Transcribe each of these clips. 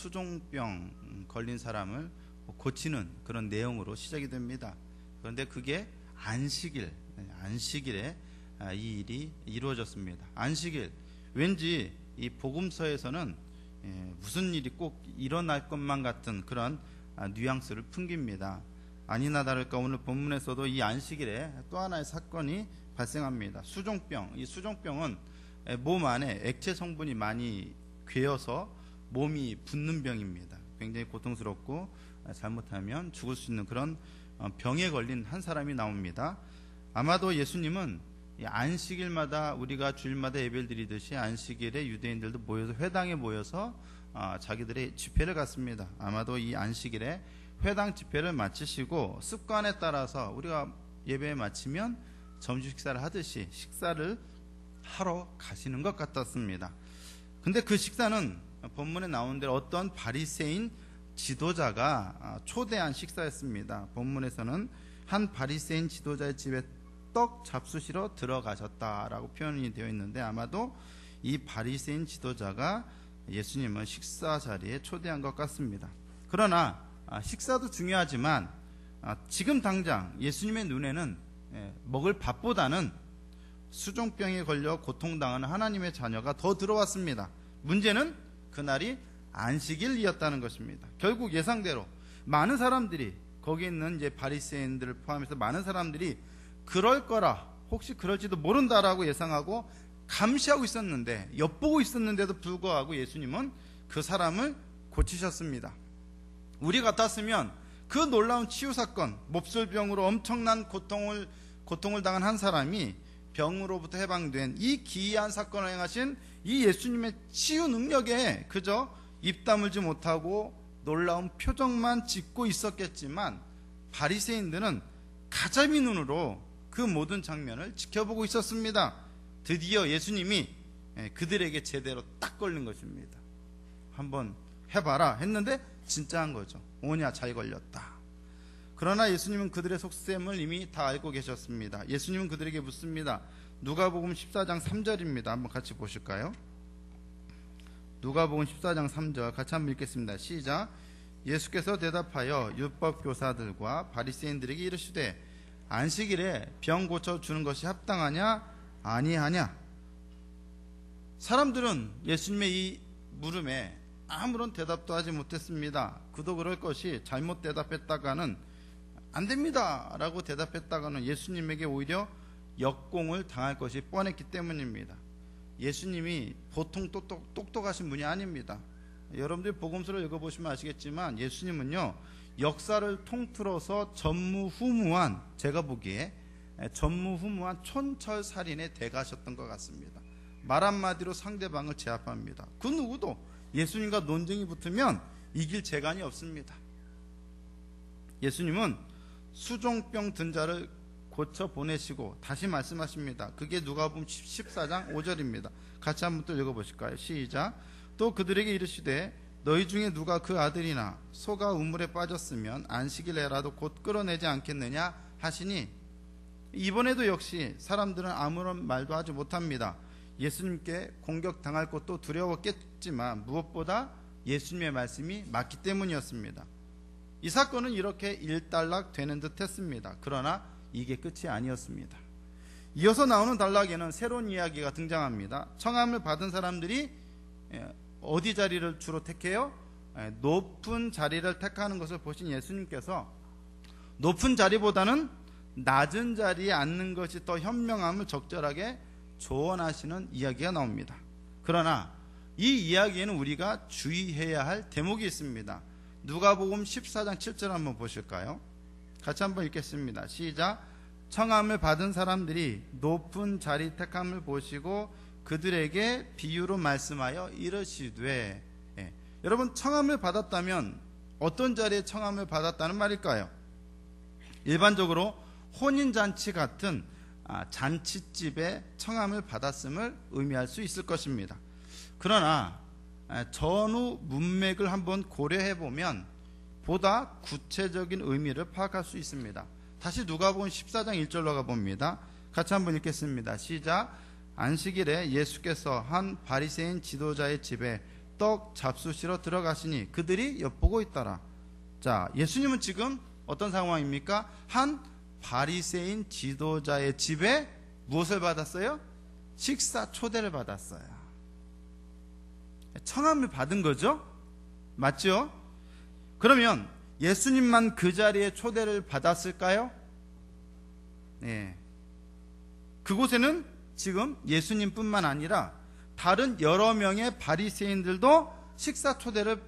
수종병 걸린 사람을 고치는 그런 내용으로 시작이 됩니다. 그런데 그게 안식일에 이 일이 이루어졌습니다. 안식일, 왠지 이 복음서에서는 무슨 일이 꼭 일어날 것만 같은 그런 뉘앙스를 풍깁니다. 아니나 다를까 오늘 본문에서도 이 안식일에 또 하나의 사건이 발생합니다. 수종병. 이 수종병은 몸 안에 액체 성분이 많이 괴어서 몸이 붓는 병입니다. 굉장히 고통스럽고 잘못하면 죽을 수 있는 그런 병에 걸린 한 사람이 나옵니다. 아마도 예수님은 안식일마다 우리가 주일마다 예배를 드리듯이 안식일에 유대인들도 모여서 회당에 모여서 자기들의 집회를 갖습니다. 아마도 이 안식일에 회당 집회를 마치시고 습관에 따라서 우리가 예배 마치면 점심 식사를 하듯이 식사를 하러 가시는 것 같았습니다. 근데 그 식사는 본문에 나온 대로 어떤 바리새인 지도자가 초대한 식사였습니다. 본문에서는 한 바리새인 지도자의 집에 떡 잡수시러 들어가셨다라고 표현이 되어 있는데 아마도 이 바리새인 지도자가 예수님을 식사 자리에 초대한 것 같습니다. 그러나 식사도 중요하지만 지금 당장 예수님의 눈에는 먹을 밥보다는 수종병에 걸려 고통당하는 하나님의 자녀가 더 들어왔습니다. 문제는 그날이 안식일이었다는 것입니다. 결국 예상대로 많은 사람들이 거기 있는 이제 바리새인들을 포함해서 많은 사람들이 그럴 거라 혹시 그럴지도 모른다라고 예상하고 감시하고 있었는데 엿보고 있었는데도 불구하고 예수님은 그 사람을 고치셨습니다. 우리 같았으면 그 놀라운 치유 사건, 몹쓸병으로 엄청난 고통을 당한 한 사람이 병으로부터 해방된 이 기이한 사건을 행하신 이 예수님의 치유 능력에 그저 입 다물지 못하고 놀라운 표정만 짓고 있었겠지만 바리새인들은 가자미 눈으로 그 모든 장면을 지켜보고 있었습니다. 드디어 예수님이 그들에게 제대로 딱 걸린 것입니다. 한번 해봐라 했는데 진짜 한 거죠. 오냐 잘 걸렸다. 그러나 예수님은 그들의 속셈을 이미 다 알고 계셨습니다. 예수님은 그들에게 묻습니다. 누가복음 14장 3절입니다. 한번 같이 보실까요? 누가복음 14장 3절 같이 한번 읽겠습니다. 시작. 예수께서 대답하여 율법교사들과 바리새인들에게 이르시되 안식일에 병 고쳐주는 것이 합당하냐 아니하냐. 사람들은 예수님의 이 물음에 아무런 대답도 하지 못했습니다. 그도 그럴 것이 잘못 대답했다가는 안 됩니다 라고 대답했다가는 예수님에게 오히려 역공을 당할 것이 뻔했기 때문입니다. 예수님이 보통 똑똑하신 분이 아닙니다. 여러분들이 복음서를 읽어보시면 아시겠지만 예수님은요 역사를 통틀어서 전무후무한, 제가 보기에 전무후무한 촌철살인의 대가셨던 것 같습니다. 말 한마디로 상대방을 제압합니다. 그 누구도 예수님과 논쟁이 붙으면 이길 재간이 없습니다. 예수님은 수종병 든 자를 고쳐 보내시고 다시 말씀하십니다. 그게 누가복음 14장 5절입니다. 같이 한번 또 읽어보실까요? 시작. 또 그들에게 이르시되 너희 중에 누가 그 아들이나 소가 우물에 빠졌으면 안식일에라도 곧 끌어내지 않겠느냐 하시니 이번에도 역시 사람들은 아무런 말도 하지 못합니다. 예수님께 공격당할 것도 두려웠겠지만 무엇보다 예수님의 말씀이 맞기 때문이었습니다. 이 사건은 이렇게 일단락 되는 듯 했습니다. 그러나 이게 끝이 아니었습니다. 이어서 나오는 단락에는 새로운 이야기가 등장합니다. 청함을 받은 사람들이 어디 자리를 주로 택해요? 높은 자리를 택하는 것을 보신 예수님께서 높은 자리보다는 낮은 자리에 앉는 것이 더 현명함을 적절하게 조언하시는 이야기가 나옵니다. 그러나 이 이야기에는 우리가 주의해야 할 대목이 있습니다. 누가복음 14장 7절 한번 보실까요? 같이 한번 읽겠습니다. 시작. 청함을 받은 사람들이 높은 자리 택함을 보시고 그들에게 비유로 말씀하여 이르시되, 여러분 청함을 받았다면 어떤 자리에 청함을 받았다는 말일까요? 일반적으로 혼인잔치 같은 잔치집에 청함을 받았음을 의미할 수 있을 것입니다. 그러나 전후 문맥을 한번 고려해보면 보다 구체적인 의미를 파악할 수 있습니다. 다시 누가복음 14장 1절로 가봅니다. 같이 한번 읽겠습니다. 시작. 안식일에 예수께서 한 바리새인 지도자의 집에 떡 잡수시러 들어가시니 그들이 엿보고 있더라. 자, 예수님은 지금 어떤 상황입니까? 한 바리새인 지도자의 집에 무엇을 받았어요? 식사 초대를 받았어요. 청함을 받은 거죠? 맞죠? 그러면 예수님만 그 자리에 초대를 받았을까요? 네. 그곳에는 지금 예수님뿐만 아니라 다른 여러 명의 바리새인들도 식사 초대를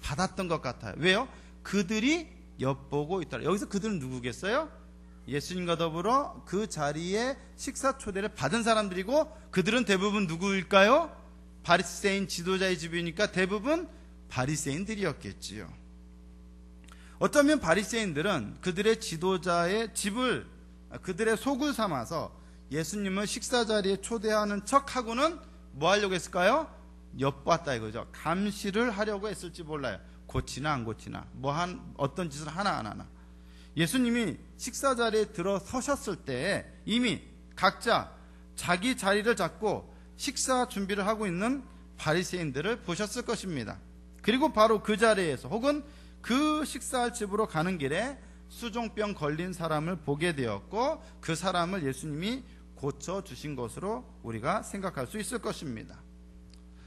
받았던 것 같아요. 왜요? 그들이 엿보고 있더라. 여기서 그들은 누구겠어요? 예수님과 더불어 그 자리에 식사 초대를 받은 사람들이고, 그들은 대부분 누구일까요? 바리새인 지도자의 집이니까 대부분 바리새인들이었겠지요. 어쩌면 바리새인들은 그들의 지도자의 집을 그들의 속을 삼아서 예수님을 식사 자리에 초대하는 척하고는 뭐 하려고 했을까요? 엿봤다 이거죠. 감시를 하려고 했을지 몰라요. 고치나 안 고치나, 어떤 짓을 하나 안 하나. 예수님이 식사 자리에 들어서셨을 때 이미 각자 자기 자리를 잡고 식사 준비를 하고 있는 바리새인들을 보셨을 것입니다. 그리고 바로 그 자리에서 혹은 그 식사할 집으로 가는 길에 수종병 걸린 사람을 보게 되었고, 그 사람을 예수님이 고쳐주신 것으로 우리가 생각할 수 있을 것입니다.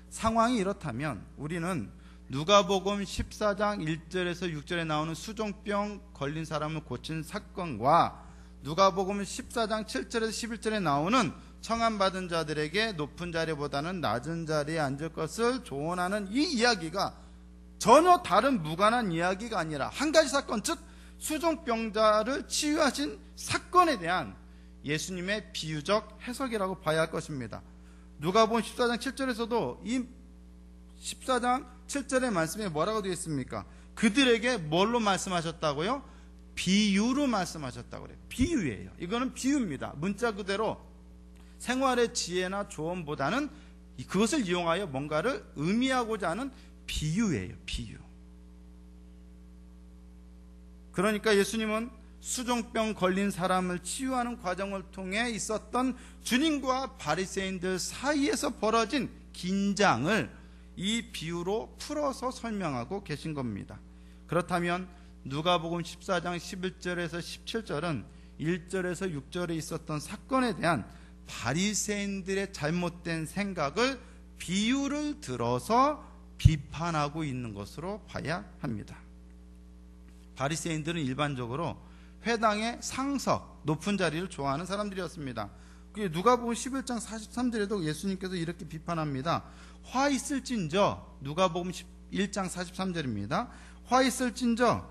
상황이 이렇다면 우리는 누가복음 14장 1절에서 6절에 나오는 수종병 걸린 사람을 고친 사건과 누가복음 14장 7절에서 11절에 나오는 청함받은 자들에게 높은 자리보다는 낮은 자리에 앉을 것을 조언하는 이 이야기가 전혀 다른 무관한 이야기가 아니라 한 가지 사건, 즉 수종병자를 치유하신 사건에 대한 예수님의 비유적 해석이라고 봐야 할 것입니다. 누가복음 14장 7절에서도 이 14장 7절의 말씀에 뭐라고 되어 있습니까? 그들에게 뭘로 말씀하셨다고요? 비유로 말씀하셨다고 그래요. 비유예요. 이거는 비유입니다. 문자 그대로 생활의 지혜나 조언보다는 그것을 이용하여 뭔가를 의미하고자 하는 비유예요. 비유. 그러니까 예수님은 수종병 걸린 사람을 치유하는 과정을 통해 있었던 주님과 바리새인들 사이에서 벌어진 긴장을 이 비유로 풀어서 설명하고 계신 겁니다. 그렇다면 누가복음 14장 11절에서 17절은 1절에서 6절에 있었던 사건에 대한 바리새인들의 잘못된 생각을 비유를 들어서 비판하고 있는 것으로 봐야 합니다. 바리새인들은 일반적으로 회당의 상석, 높은 자리를 좋아하는 사람들이었습니다. 누가복음 11장 43절에도 예수님께서 이렇게 비판합니다. 화 있을진저, 누가복음 1장 43절입니다. 화 있을진저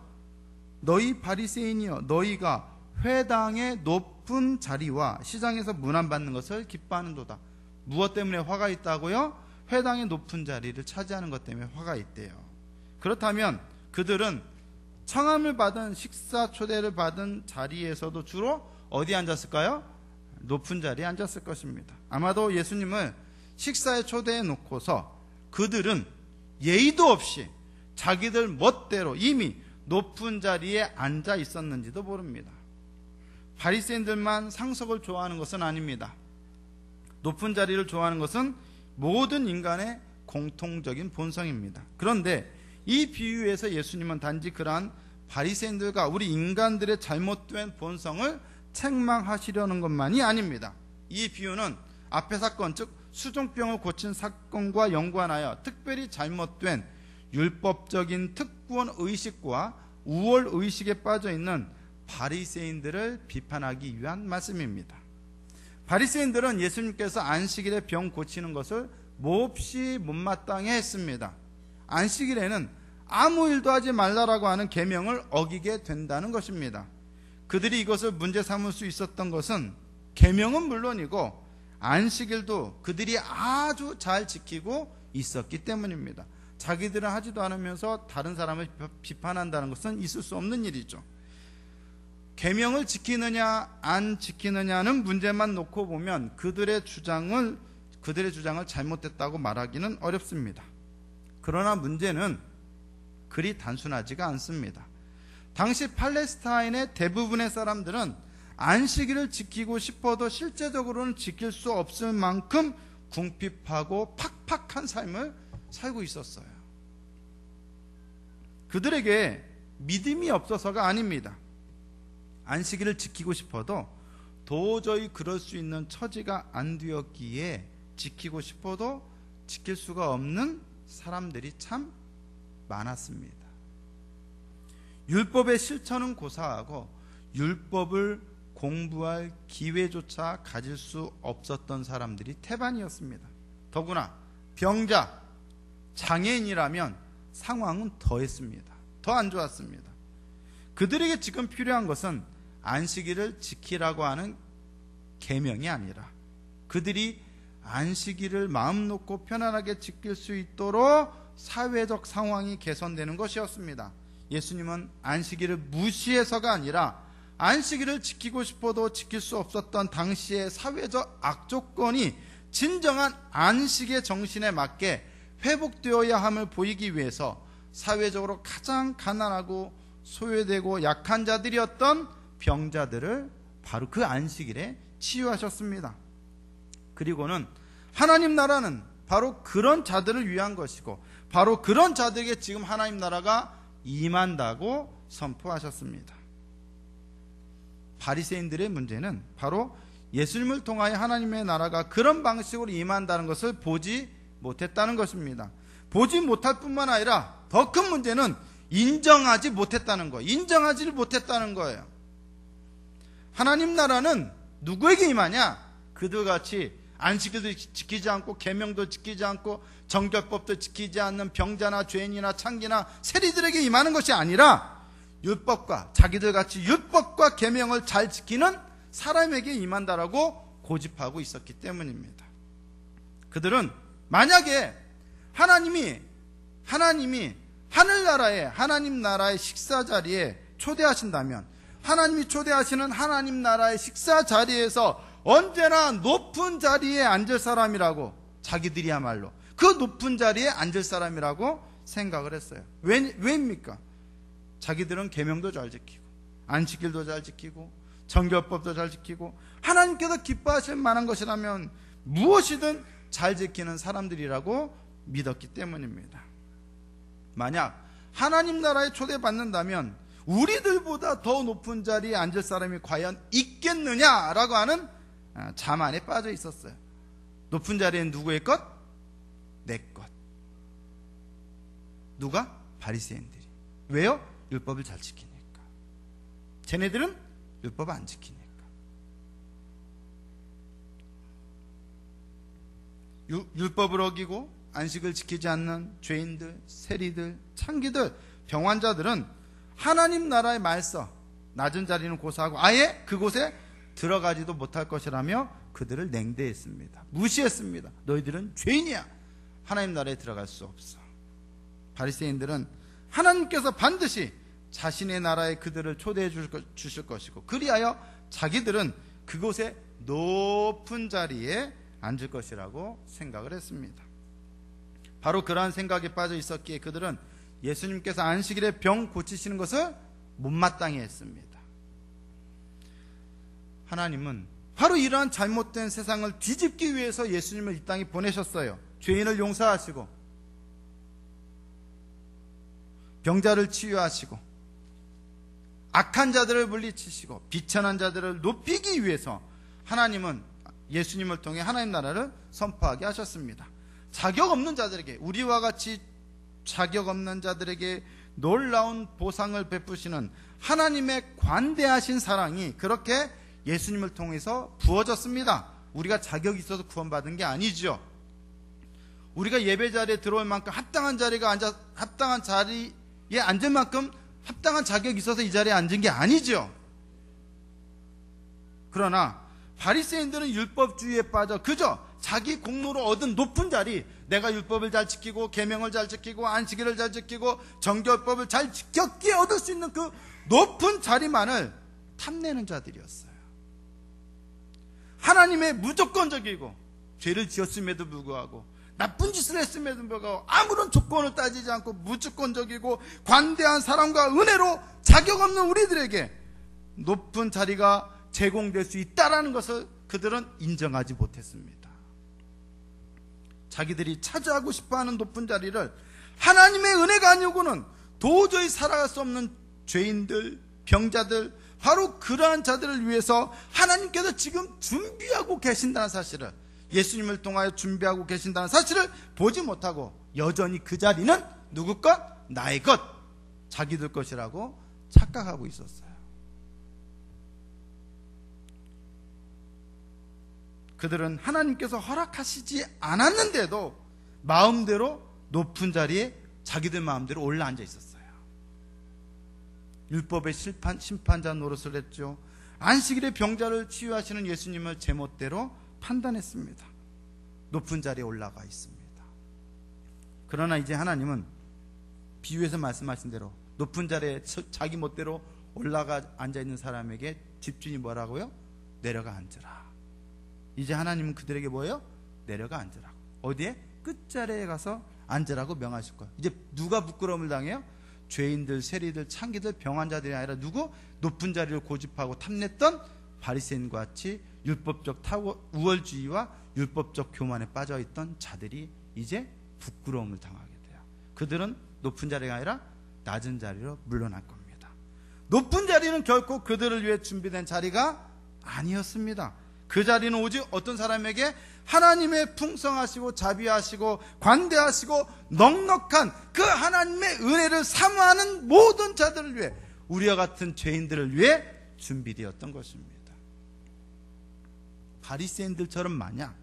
너희 바리새인이여, 너희가 회당의 높은 자리와 시장에서 문안받는 것을 기뻐하는도다. 무엇 때문에 화가 있다고요? 회당의 높은 자리를 차지하는 것 때문에 화가 있대요. 그렇다면 그들은 청함을 받은, 식사 초대를 받은 자리에서도 주로 어디에 앉았을까요? 높은 자리에 앉았을 것입니다. 아마도 예수님을 식사에 초대해 놓고서 그들은 예의도 없이 자기들 멋대로 이미 높은 자리에 앉아 있었는지도 모릅니다. 바리새인들만 상석을 좋아하는 것은 아닙니다. 높은 자리를 좋아하는 것은 모든 인간의 공통적인 본성입니다. 그런데 이 비유에서 예수님은 단지 그러한 바리새인들과 우리 인간들의 잘못된 본성을 책망하시려는 것만이 아닙니다. 이 비유는 앞의 사건, 즉 수종병을 고친 사건과 연관하여 특별히 잘못된 율법적인 특권 의식과 우월 의식에 빠져 있는 바리새인들을 비판하기 위한 말씀입니다. 바리새인들은 예수님께서 안식일에 병 고치는 것을 몹시 못마땅해 했습니다. 안식일에는 아무 일도 하지 말라라고 하는 계명을 어기게 된다는 것입니다. 그들이 이것을 문제 삼을 수 있었던 것은 계명은 물론이고 안식일도 그들이 아주 잘 지키고 있었기 때문입니다. 자기들은 하지도 않으면서 다른 사람을 비판한다는 것은 있을 수 없는 일이죠. 계명을 지키느냐 안 지키느냐는 문제만 놓고 보면 그들의 주장을 잘못됐다고 말하기는 어렵습니다. 그러나 문제는 그리 단순하지가 않습니다. 당시 팔레스타인의 대부분의 사람들은 안식일을 지키고 싶어도 실제적으로는 지킬 수 없을 만큼 궁핍하고 팍팍한 삶을 살고 있었어요. 그들에게 믿음이 없어서가 아닙니다. 안식일을 지키고 싶어도 도저히 그럴 수 있는 처지가 안 되었기에 지키고 싶어도 지킬 수가 없는 사람들이 참 많았습니다. 율법의 실천은 고사하고 율법을 공부할 기회조차 가질 수 없었던 사람들이 태반이었습니다. 더구나 병자, 장애인이라면 상황은 더했습니다. 더 안 좋았습니다. 그들에게 지금 필요한 것은 안식일을 지키라고 하는 계명이 아니라 그들이 안식일을 마음 놓고 편안하게 지킬 수 있도록 사회적 상황이 개선되는 것이었습니다. 예수님은 안식일을 무시해서가 아니라 안식일을 지키고 싶어도 지킬 수 없었던 당시의 사회적 악조건이 진정한 안식의 정신에 맞게 회복되어야 함을 보이기 위해서 사회적으로 가장 가난하고 소외되고 약한 자들이었던 병자들을 바로 그 안식일에 치유하셨습니다. 그리고는 하나님 나라는 바로 그런 자들을 위한 것이고 바로 그런 자들에게 지금 하나님 나라가 임한다고 선포하셨습니다. 바리새인들의 문제는 바로 예수님을 통하여 하나님의 나라가 그런 방식으로 임한다는 것을 보지 못했다는 것입니다. 보지 못할 뿐만 아니라 더 큰 문제는 인정하지 못했다는 거예요. 인정하지를 못했다는 거예요. 하나님 나라는 누구에게 임하냐? 그들같이 안식일도 지키지 않고 계명도 지키지 않고 정결법도 지키지 않는 병자나 죄인이나 창기나 세리들에게 임하는 것이 아니라 율법과 자기들같이 율법과 계명을 잘 지키는 사람에게 임한다라고 고집하고 있었기 때문입니다. 그들은 만약에 하나님이 하늘나라에 하나님 나라의 식사 자리에 초대하신다면 하나님이 초대하시는 하나님 나라의 식사 자리에서 언제나 높은 자리에 앉을 사람이라고 자기들이야말로 그 높은 자리에 앉을 사람이라고 생각을 했어요. 왜입니까? 자기들은 계명도 잘 지키고 안식일도 잘 지키고 정결법도 잘 지키고 하나님께서 기뻐하실 만한 것이라면 무엇이든 잘 지키는 사람들이라고 믿었기 때문입니다. 만약 하나님 나라에 초대받는다면 우리들보다 더 높은 자리에 앉을 사람이 과연 있겠느냐라고 하는 자만에 빠져 있었어요. 높은 자리엔 누구의 것? 내 것. 누가? 바리새인들이. 왜요? 율법을 잘 지키니까. 쟤네들은 율법 안 지키니까. 율법을 어기고 안식을 지키지 않는 죄인들, 세리들, 창기들, 병환자들은 하나님 나라의 말서, 낮은 자리는 고사하고 아예 그곳에 들어가지도 못할 것이라며 그들을 냉대했습니다. 무시했습니다. 너희들은 죄인이야. 하나님 나라에 들어갈 수 없어. 바리새인들은 하나님께서 반드시 자신의 나라에 그들을 초대해 주실 것이고 그리하여 자기들은 그곳에 높은 자리에 앉을 것이라고 생각을 했습니다. 바로 그러한 생각에 빠져 있었기에 그들은 예수님께서 안식일에 병 고치시는 것을 못마땅해 했습니다. 하나님은 바로 이러한 잘못된 세상을 뒤집기 위해서 예수님을 이 땅에 보내셨어요. 죄인을 용서하시고 병자를 치유하시고 악한 자들을 물리치시고 비천한 자들을 높이기 위해서 하나님은 예수님을 통해 하나님 나라를 선포하게 하셨습니다. 자격 없는 자들에게, 우리와 같이 자격 없는 자들에게 놀라운 보상을 베푸시는 하나님의 관대하신 사랑이 그렇게 예수님을 통해서 부어졌습니다. 우리가 자격이 있어서 구원받은 게 아니죠. 우리가 예배 자리에 들어올 만큼 합당한 자리에 앉을 만큼 합당한 자격이 있어서 이 자리에 앉은 게 아니죠. 그러나 바리새인들은 율법주의에 빠져 그저 자기 공로로 얻은 높은 자리, 내가 율법을 잘 지키고 계명을 잘 지키고 안식일을 잘 지키고 정결법을 잘 지켰기에 얻을 수 있는 그 높은 자리만을 탐내는 자들이었어요. 하나님의 무조건적이고 죄를 지었음에도 불구하고 나쁜 짓을 했음에도 불구하고 아무런 조건을 따지지 않고 무조건적이고 관대한 사랑과 은혜로 자격 없는 우리들에게 높은 자리가 제공될 수 있다라는 것을 그들은 인정하지 못했습니다. 자기들이 차지하고 싶어하는 높은 자리를 하나님의 은혜가 아니고는 도저히 살아갈 수 없는 죄인들, 병자들, 바로 그러한 자들을 위해서 하나님께서 지금 준비하고 계신다는 사실을, 예수님을 통하여 준비하고 계신다는 사실을 보지 못하고 여전히 그 자리는 누구 것? 나의 것, 자기들 것이라고 착각하고 있었어요. 그들은 하나님께서 허락하시지 않았는데도 마음대로 높은 자리에 자기들 마음대로 올라앉아 있었어요. 율법의 심판자 노릇을 했죠. 안식일에 병자를 치유하시는 예수님을 제멋대로 판단했습니다. 높은 자리에 올라가 있습니다. 그러나 이제 하나님은 비유에서 말씀하신 대로 높은 자리에 자기 멋대로 올라가 앉아있는 사람에게 집주인이 뭐라고요? 내려가 앉으라. 이제 하나님은 그들에게 뭐예요? 내려가 앉으라고. 어디에? 끝자리에 가서 앉으라고 명하실 거예요. 이제 누가 부끄러움을 당해요? 죄인들, 세리들, 창기들, 병환자들이 아니라 누구? 높은 자리를 고집하고 탐냈던 바리새인과 같이 율법적 우월주의와 율법적 교만에 빠져있던 자들이 이제 부끄러움을 당하게 돼요. 그들은 높은 자리가 아니라 낮은 자리로 물러날 겁니다. 높은 자리는 결코 그들을 위해 준비된 자리가 아니었습니다. 그 자리는 오직 어떤 사람에게? 하나님의 풍성하시고 자비하시고 관대하시고 넉넉한 그 하나님의 은혜를 사모하는 모든 자들을 위해, 우리와 같은 죄인들을 위해 준비되었던 것입니다. 바리새인들처럼 마냥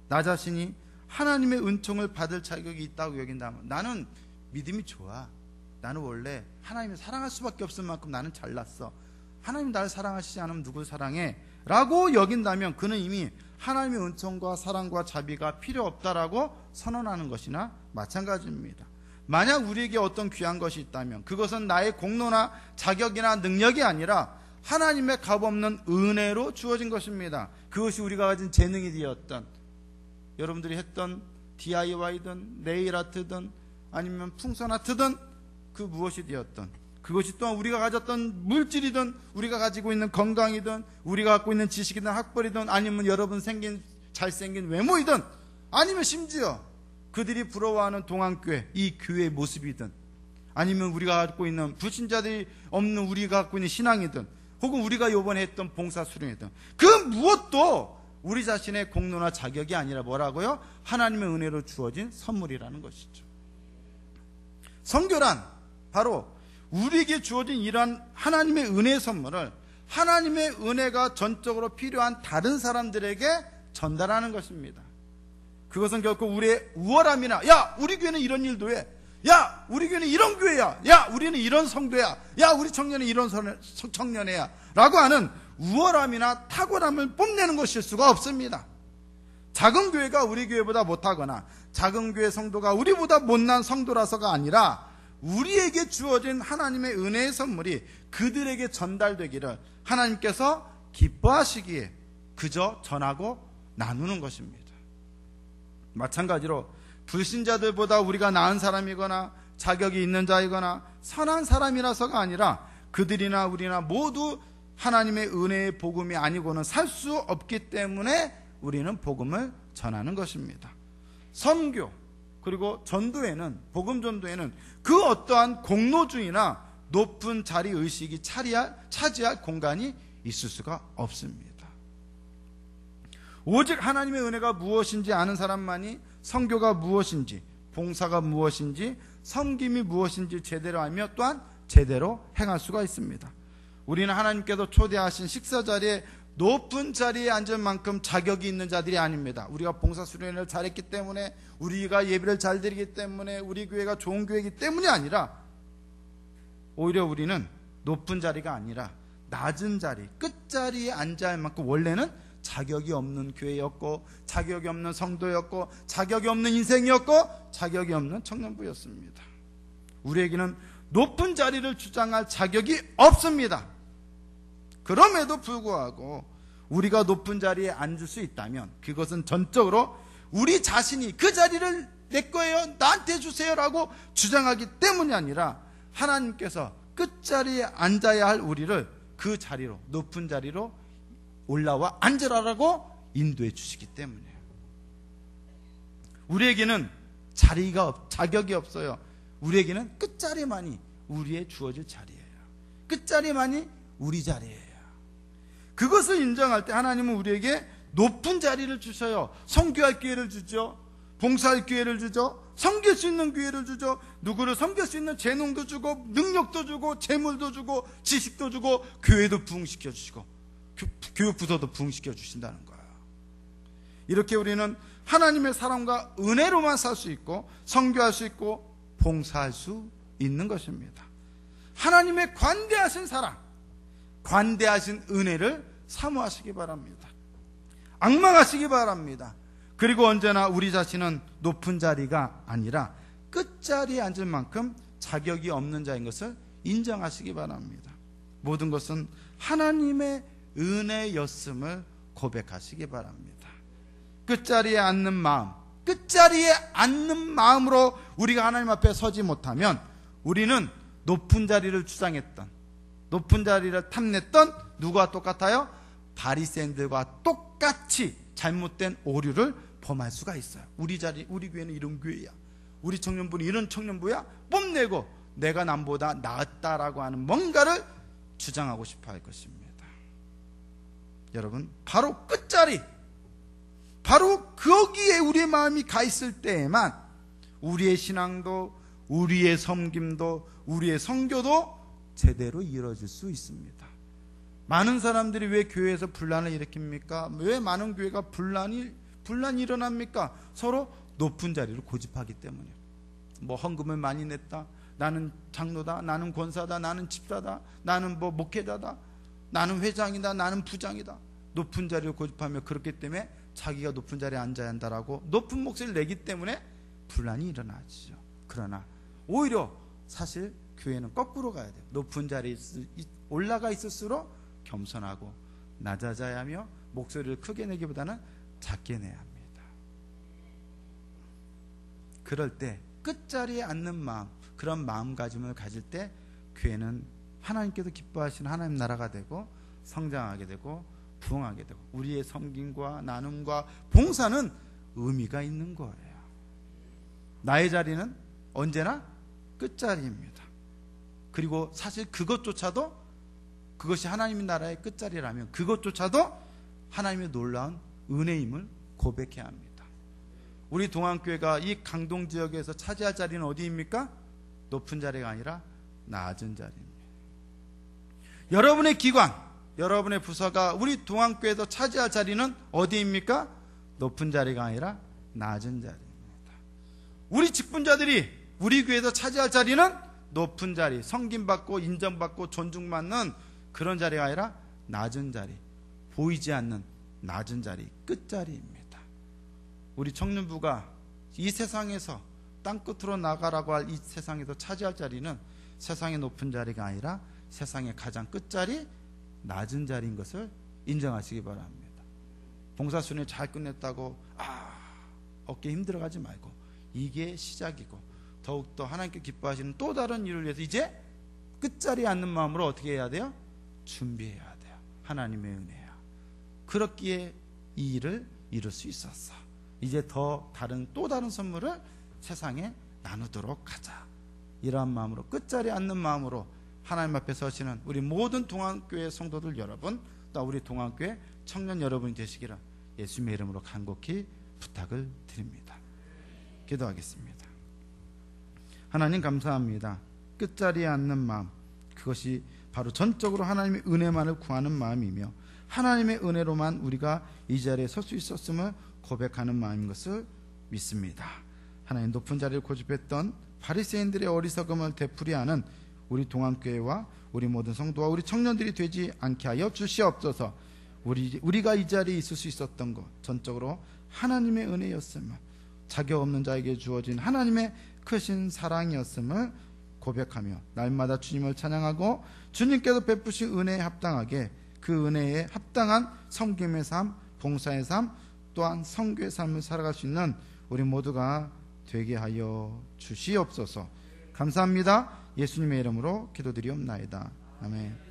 나 자신이 하나님의 은총을 받을 자격이 있다고 여긴다면, 나는 믿음이 좋아, 나는 원래 하나님을 사랑할 수밖에 없을 만큼 나는 잘났어, 하나님 나를 사랑하시지 않으면 누굴 사랑해? 라고 여긴다면 그는 이미 하나님의 은총과 사랑과 자비가 필요 없다라고 선언하는 것이나 마찬가지입니다. 만약 우리에게 어떤 귀한 것이 있다면 그것은 나의 공로나 자격이나 능력이 아니라 하나님의 값없는 은혜로 주어진 것입니다. 그것이 우리가 가진 재능이 되었던, 여러분들이 했던 DIY든 네일 아트든 아니면 풍선 아트든 그 무엇이 되었던, 그것이 또한 우리가 가졌던 물질이든 우리가 가지고 있는 건강이든 우리가 갖고 있는 지식이든 학벌이든 아니면 여러분 잘생긴 외모이든 아니면 심지어 그들이 부러워하는 동안교회, 이 교회의 모습이든 아니면 우리가 갖고 있는 불신자들이 없는 우리가 갖고 있는 신앙이든 혹은 우리가 이번에 했던 봉사 수련이든 그 무엇도 우리 자신의 공로나 자격이 아니라 뭐라고요? 하나님의 은혜로 주어진 선물이라는 것이죠. 선교란 바로 우리에게 주어진 이러한 하나님의 은혜의 선물을 하나님의 은혜가 전적으로 필요한 다른 사람들에게 전달하는 것입니다. 그것은 결코 우리의 우월함이나, 야 우리 교회는 이런 일도 해, 야 우리 교회는 이런 교회야, 야 우리는 이런 성도야, 야 우리 청년은 이런 청년회야 라고 하는 우월함이나 탁월함을 뽐내는 것일 수가 없습니다. 작은 교회가 우리 교회보다 못하거나 작은 교회 성도가 우리보다 못난 성도라서가 아니라 우리에게 주어진 하나님의 은혜의 선물이 그들에게 전달되기를 하나님께서 기뻐하시기에 그저 전하고 나누는 것입니다. 마찬가지로 불신자들보다 우리가 나은 사람이거나 자격이 있는 자이거나 선한 사람이라서가 아니라 그들이나 우리나 모두 하나님의 은혜의 복음이 아니고는 살 수 없기 때문에 우리는 복음을 전하는 것입니다. 선교 그리고 전도에는, 복음 전도에는 그 어떠한 공로주의나 높은 자리 의식이 차지할 공간이 있을 수가 없습니다. 오직 하나님의 은혜가 무엇인지 아는 사람만이 선교가 무엇인지, 봉사가 무엇인지, 섬김이 무엇인지 제대로 알며 또한 제대로 행할 수가 있습니다. 우리는 하나님께서 초대하신 식사 자리에 높은 자리에 앉을 만큼 자격이 있는 자들이 아닙니다. 우리가 봉사 수련을 잘했기 때문에, 우리가 예배를 잘 드리기 때문에, 우리 교회가 좋은 교회이기 때문이 아니라 오히려 우리는 높은 자리가 아니라 낮은 자리, 끝자리에 앉아야 할 만큼 원래는 자격이 없는 교회였고, 자격이 없는 성도였고, 자격이 없는 인생이었고, 자격이 없는 청년부였습니다. 우리에게는 높은 자리를 주장할 자격이 없습니다. 그럼에도 불구하고 우리가 높은 자리에 앉을 수 있다면 그것은 전적으로 우리 자신이 그 자리를 내 거예요, 나한테 주세요 라고 주장하기 때문이 아니라 하나님께서 끝자리에 앉아야 할 우리를 그 자리로, 높은 자리로 올라와 앉으라라고 인도해 주시기 때문이에요. 우리에게는 자격이 없어요. 우리에게는 끝자리만이 우리의 주어질 자리예요. 끝자리만이 우리 자리예요. 그것을 인정할 때 하나님은 우리에게 높은 자리를 주셔요. 선교할 기회를 주죠. 봉사할 기회를 주죠. 섬길 수 있는 기회를 주죠. 누구를 섬길 수 있는 재능도 주고 능력도 주고 재물도 주고 지식도 주고 교회도 부흥시켜 주시고 교육부서도 부흥시켜 주신다는 거예요. 이렇게 우리는 하나님의 사랑과 은혜로만 살 수 있고 선교할 수 있고 봉사할 수 있는 것입니다. 하나님의 관대하신 사랑, 관대하신 은혜를 사모하시기 바랍니다. 앙망하시기 바랍니다. 그리고 언제나 우리 자신은 높은 자리가 아니라 끝자리에 앉을 만큼 자격이 없는 자인 것을 인정하시기 바랍니다. 모든 것은 하나님의 은혜였음을 고백하시기 바랍니다. 끝자리에 앉는 마음, 끝자리에 앉는 마음으로 우리가 하나님 앞에 서지 못하면 우리는 높은 자리를 주장했던, 높은 자리를 탐냈던 누구와 똑같아요? 바리새인들과 똑같이 잘못된 오류를 범할 수가 있어요. 우리 교회는 이런 교회야, 우리 청년부는 이런 청년부야, 뽐내고 내가 남보다 나았다라고 하는 뭔가를 주장하고 싶어 할 것입니다. 여러분, 바로 끝자리, 바로 거기에 우리의 마음이 가 있을 때에만 우리의 신앙도, 우리의 섬김도, 우리의 선교도 제대로 이루어질 수 있습니다. 많은 사람들이 왜 교회에서 분란을 일으킵니까? 왜 많은 교회가 분란이 일어납니까? 서로 높은 자리를 고집하기 때문이에요. 뭐 헌금을 많이 냈다, 나는 장로다, 나는 권사다, 나는 집사다, 나는 뭐 목회자다, 나는 회장이다, 나는 부장이다. 높은 자리를 고집하며 그렇기 때문에 자기가 높은 자리에 앉아야 한다라고 높은 목소리를 내기 때문에 분란이 일어나죠. 그러나 오히려 사실 교회는 거꾸로 가야 돼요. 높은 자리에 올라가 있을수록 겸손하고 낮아져야 하며 목소리를 크게 내기보다는 작게 내야 합니다. 그럴 때 끝자리에 앉는 마음, 그런 마음가짐을 가질 때 교회는 하나님께서 기뻐하시는 하나님 나라가 되고 성장하게 되고 부흥하게 되고 우리의 섬김과 나눔과 봉사는 의미가 있는 거예요. 나의 자리는 언제나 끝자리입니다. 그리고 사실 그것조차도, 그것이 하나님의 나라의 끝자리라면 그것조차도 하나님의 놀라운 은혜임을 고백해야 합니다. 우리 동안교회가 이 강동 지역에서 차지할 자리는 어디입니까? 높은 자리가 아니라 낮은 자리입니다. 여러분의 기관, 여러분의 부서가 우리 동안교회에서 차지할 자리는 어디입니까? 높은 자리가 아니라 낮은 자리입니다. 우리 직분자들이 우리 교회에서 차지할 자리는 높은 자리, 섬김받고 인정받고 존중받는 그런 자리가 아니라 낮은 자리, 보이지 않는 낮은 자리, 끝자리입니다. 우리 청년부가 이 세상에서 땅끝으로 나가라고 할 이 세상에서 차지할 자리는 세상의 높은 자리가 아니라 세상의 가장 끝자리, 낮은 자리인 것을 인정하시기 바랍니다. 봉사순회 잘 끝냈다고 어깨 힘들어가지 말고 이게 시작이고 더욱더 하나님께 기뻐하시는 또 다른 일을 위해서 이제 끝자리에 앉는 마음으로 어떻게 해야 돼요? 준비해야 돼요. 하나님의 은혜야. 그렇기에 이 일을 이룰 수 있었어. 이제 또 다른 선물을 세상에 나누도록 하자. 이러한 마음으로 끝자리에 앉는 마음으로 하나님 앞에 서시는 우리 모든 동안교회 성도들 여러분, 또 우리 동안교회 청년 여러분이 되시기를 예수님의 이름으로 간곡히 부탁을 드립니다. 기도하겠습니다. 하나님 감사합니다. 끝자리에 앉는 마음, 그것이 바로 전적으로 하나님의 은혜만을 구하는 마음이며 하나님의 은혜로만 우리가 이 자리에 설 수 있었음을 고백하는 마음인 것을 믿습니다. 하나님, 높은 자리를 고집했던 바리새인들의 어리석음을 되풀이하는 우리 동안교회와 우리 모든 성도와 우리 청년들이 되지 않게 하여 주시옵소서. 우리가 이 자리에 있을 수 있었던 것 전적으로 하나님의 은혜였음을, 자격 없는 자에게 주어진 하나님의 크신 사랑이었음을 고백하며 날마다 주님을 찬양하고 주님께서 베푸신 은혜에 합당하게 그 은혜에 합당한 섬김의 삶, 봉사의 삶, 또한 선교의 삶을 살아갈 수 있는 우리 모두가 되게 하여 주시옵소서. 감사합니다. 예수님의 이름으로 기도드리옵나이다. 아멘.